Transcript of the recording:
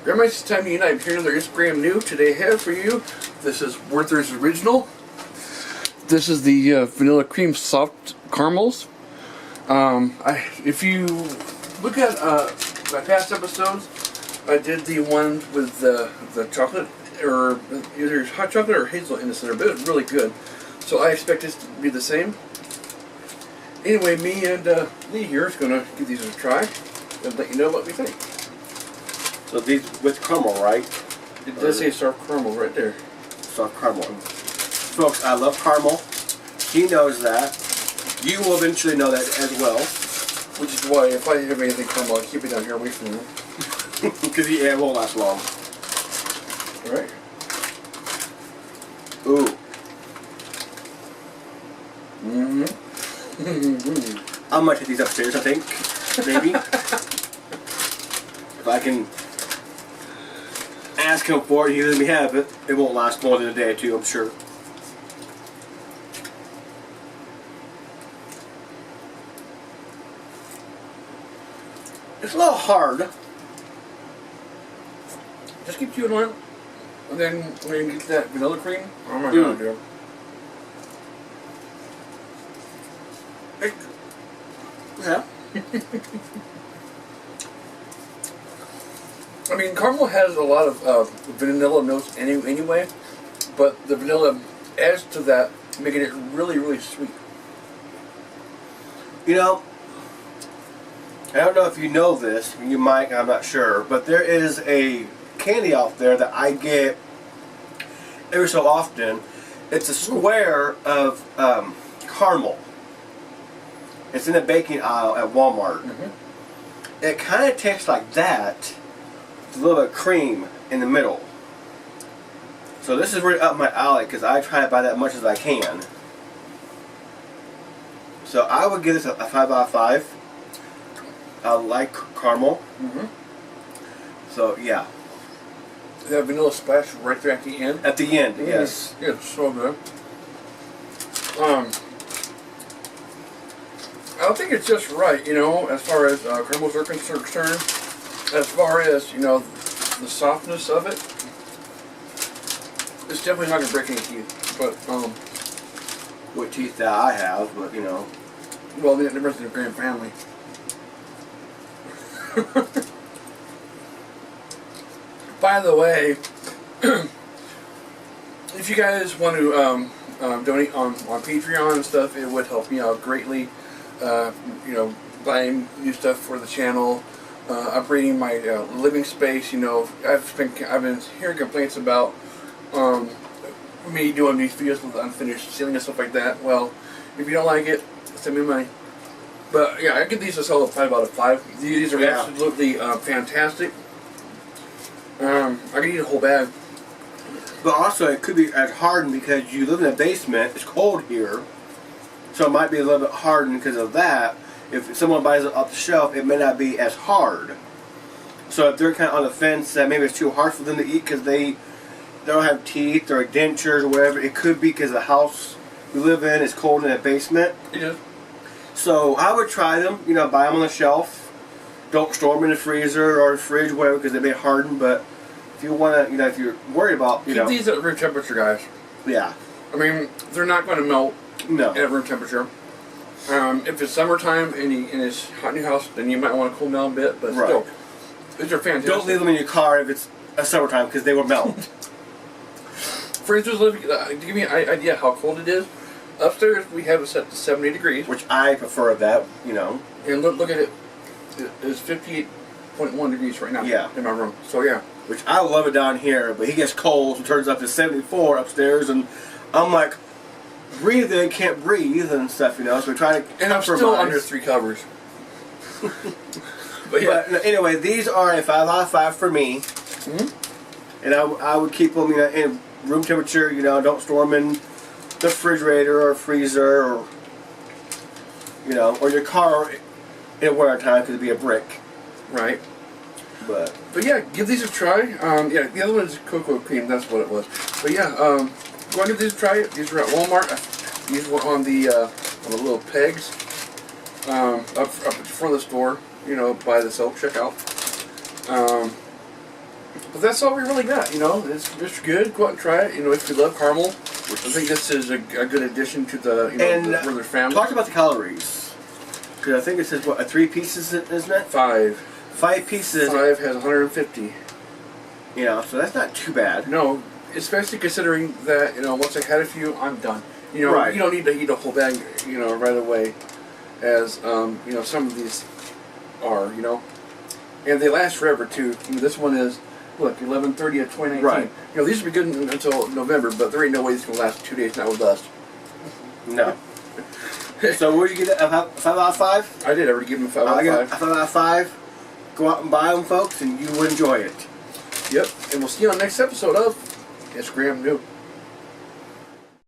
Grandma, it's time to unite. I'm here another Instagram new. Today I have for you, this is Werther's Original. This is the vanilla cream soft caramels. If you look at my past episodes, I did the one with the chocolate, or either hot chocolate or hazelnut in the center, but it was really good. So I expect this to be the same. Anyway, me and Lee here is going to give these a try and let you know what we think. So these with caramel, right? It does say soft caramel right there. Soft caramel. Folks, I love caramel. He knows that. You will eventually know that as well. Which is why if I have anything caramel, I keep it down here away from you. Because it won't last long. Alright. Ooh. I might take these upstairs, I think. Maybe. If I can ask him for it, he let me have it. It won't last more than a day or two, I'm sure. It's a little hard. Just keep chewing on it. And then when you get that vanilla cream, oh my god, dude. Yeah. I mean, caramel has a lot of vanilla notes anyway, but the vanilla adds to that, making it really, really sweet. You know, I don't know if you know this, you might, I'm not sure, but there is a candy out there that I get every so often. It's a square of caramel. It's in the baking aisle at Walmart. It kind of tastes like that, with a little bit of cream in the middle. So this is really up my alley because I try to buy that as much as I can. So I would give this a 5 out of 5. I like caramel. So yeah. That vanilla splash right there at the end. At the end, yes. Yeah, it's so good. I don't think it's just right, you know, as far as caramels are concerned. As far as, you know, the softness of it, it's definitely not going to break any teeth. But, What teeth that I have, but you know. well, the rest of the Creme family. By the way, if you guys want to donate on Patreon and stuff, it would help me out greatly. You know, buying new stuff for the channel, upgrading my living space. You know, I've been hearing complaints about me doing these videos with unfinished ceiling and stuff like that. Well, if you don't like it, send me money. But yeah, I give these a solid 5 out of 5. These are absolutely fantastic. I could eat a whole bag. But also, it could be as hardened because you live in a basement. It's cold here, so it might be a little bit hardened because of that. If someone buys it off the shelf, it may not be as hard. So if they're kind of on the fence that maybe it's too hard for them to eat because they don't have teeth or dentures or whatever, it could be because the house we live in is cold in a basement. Yeah. So I would try them. You know, buy them on the shelf. Don't store them in the freezer or the fridge, whatever, because they may harden. But if you want to, you know, if you're worried about, you know, keep these at room temperature, guys. Yeah. I mean, they're not going to melt. No. At room temperature. If it's summertime and in his hot new house, then you might want to cool them down a bit. But still, these are fantastic. Don't leave them in your car if it's a summertime because they will melt. For instance, to give me an idea how cold it is, upstairs we have it set to 70 degrees. Which I prefer that, you know. And look at it. It's 58.1 degrees right now in my room. So yeah. Which I love it down here, but he gets cold and turns up to 74 upstairs, and I'm like, breathing, can't breathe and stuff, you know. So we try to and I'm still under 3 covers. But yeah. But anyway, these are a 5 out of 5 for me. And I would keep them, you know, in room temperature. You know, don't store them in the refrigerator or freezer or, you know, or your car in winter time because it'd be a brick. Right. But yeah, give these a try. Yeah, the other one is cocoa cream. That's what it was. But yeah, go and give these a try. These are at Walmart. These were on the little pegs up in front of the store. You know, by the self checkout. But that's all we really got, you know. It's good. Go out and try it. You know, if you love caramel, I think this is a good addition to the, you know, And the Werther family. talk about the calories. Because I think it says, what, 3 pieces, isn't it? 5. 5 pieces. 5 has 150. Yeah, so that's not too bad. No, especially considering that, you know, once I had a few, I'm done. You know, Right. you don't need to eat a whole bag, you know, right away, as, you know, some of these are, you know. And they last forever, too. I mean, this one is, look, 11/30 of 2019. Right. You know, these will be good until November, but there ain't no way these can last 2 days, not with us. No. So where'd you get that? 5 out of 5? I did already give them 5 out I of got 5. 5 out of 5. Go out and buy them, folks, and you will enjoy it. Yep, and we'll see you on the next episode of It's Creme New.